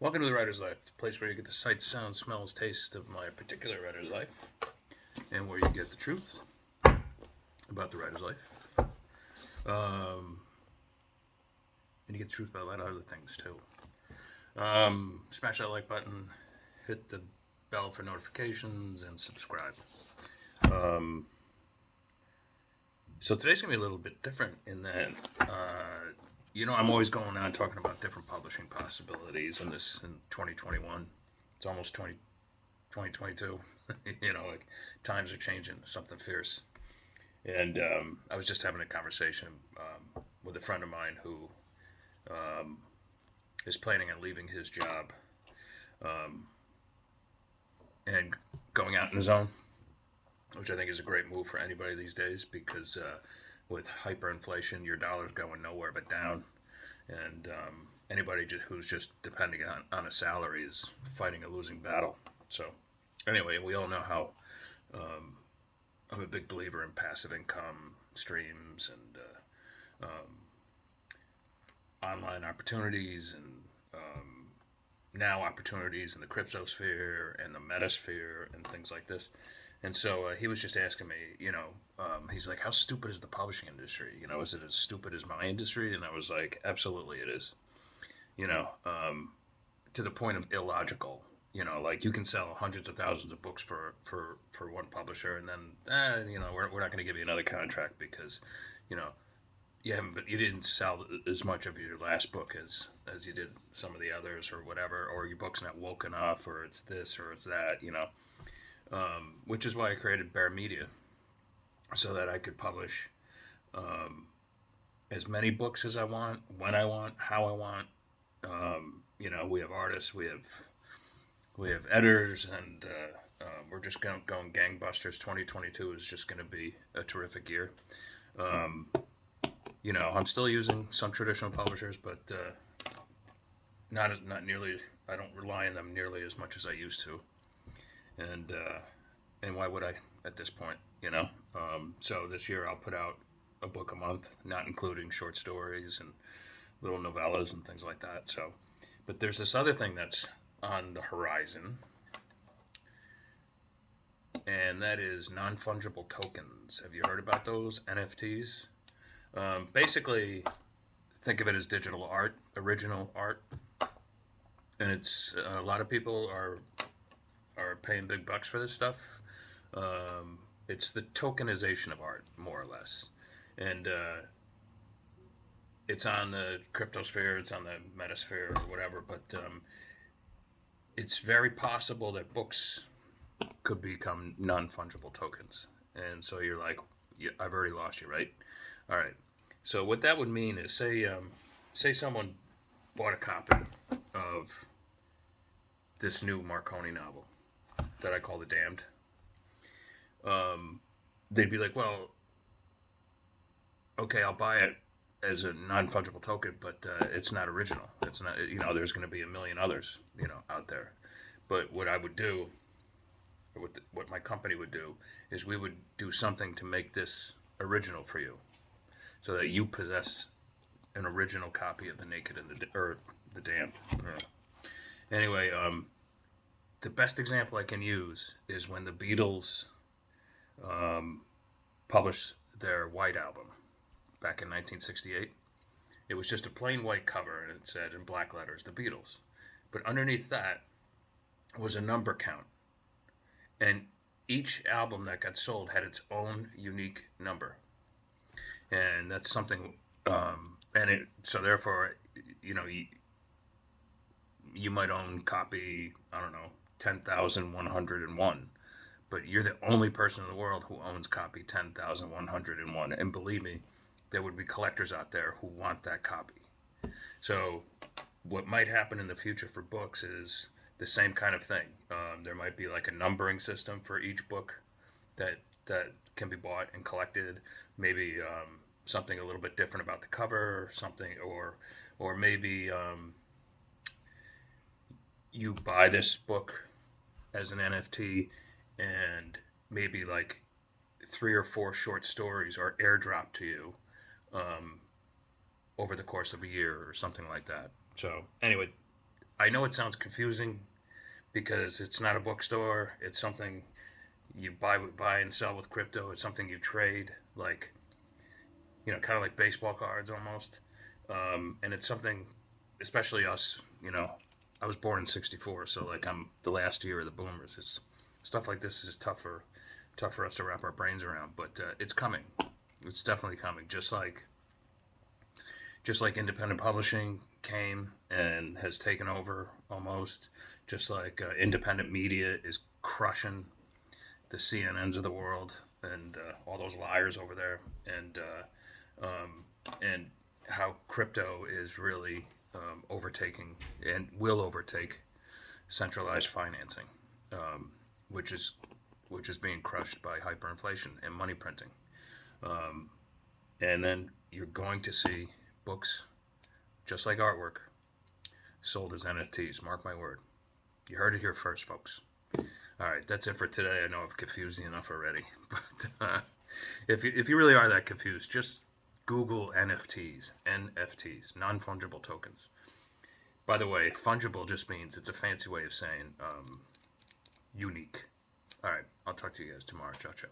Welcome to the Writer's Life, the place where you get the sight, sound, smells, taste of my particular writer's life, and where you get the truth about the writer's life. Um, and you get the truth about a lot of other things too. Smash that like button, hit the bell for notifications, and subscribe. Um, so today's gonna be a little bit different in that, I'm always going on talking about different publishing possibilities in 2021. It's almost 2022. Like times are changing, something fierce. And I was just having a conversation with a friend of mine who um, is planning on leaving his job um, and going out on his own, which I think is a great move for anybody these days because with hyperinflation, your dollar's going nowhere but down. And anybody who's just depending on a salary is fighting a losing battle. So, anyway, we all know how um, I'm a big believer in passive income streams and online opportunities and now opportunities in the cryptosphere and the metasphere and things like this. And so he was just asking me, he's like, how stupid is the publishing industry? Is it as stupid as my industry? And I was like, absolutely it is. You know, um, to the point of illogical. Like you can sell hundreds of thousands of books for one publisher, and then we're not going to give you another contract because, you know, you haven't, but you didn't sell as much of your last book as you did some of the others or whatever, or your book's not woke enough, or it's this or it's that, which is why I created Bear Media so that I could publish um, as many books as I want, when I want, how I want. We have artists, we have editors, and we're just going gangbusters. 2022 is just going to be a terrific year. Um, I'm still using some traditional publishers, but not nearly. I don't rely on them nearly as much as I used to, and why would I at this point? So this year I'll put out a book a month, not including short stories and little novellas and things like that. So, but there's this other thing that's on the horizon, and that is non-fungible tokens. Have you heard about those NFTs? Basically, think of it as digital art, original art, and it's a lot of people are paying big bucks for this stuff. It's the tokenization of art, more or less, and it's on the cryptosphere, it's on the metasphere, or whatever. But it's very possible that books could become non-fungible tokens. And so you're like, yeah, I've already lost you, right? All right. So what that would mean is, say someone bought a copy of this new Marconi novel that I call The Damned. They'd be like, well, okay, I'll buy it as a non-fungible token, but it's not original. It's not, there's going to be a million others, out there. But what I would do, or what my company would do, is we would do something to make this original for you, so that you possess an original copy of The Naked and The Damned. Anyway, the best example I can use is when the Beatles um, published their White Album back in 1968. It was just a plain white cover, and it said in black letters, The Beatles. But underneath that was a number count. And each album that got sold had its own unique number. And that's something, so therefore, you might own copy, I don't know, 10,101. But you're the only person in the world who owns copy 10,101. And believe me, there would be collectors out there who want that copy. So, what might happen in the future for books is the same kind of thing. There might be like a numbering system for each book that can be bought and collected. Maybe something a little bit different about the cover, or something, or maybe you buy this book as an NFT, and maybe like 3 or 4 short stories are airdropped to you um, over the course of a year or something like that. So anyway, I know it sounds confusing because it's not a bookstore. It's something you buy and sell with crypto. It's something you trade, like, kind of like baseball cards almost. And it's something, especially us. I was born in '64, so like I'm the last year of the boomers. It's stuff like this is tough for us to wrap our brains around. But it's coming. It's definitely coming. Just like independent publishing came and has taken over almost, just like independent media is crushing the CNNs of the world and all those liars over there, and how crypto is really overtaking and will overtake centralized financing, um, which is being crushed by hyperinflation and money printing. Um, and then you're going to see books, just like artwork, sold as NFTs. Mark my word. You heard it here first, folks. All right, that's it for today. I know I've confused you enough already, but if you really are that confused, just Google NFTs, non-fungible tokens. By the way, fungible just means it's a fancy way of saying unique. All right, I'll talk to you guys tomorrow. Ciao, ciao.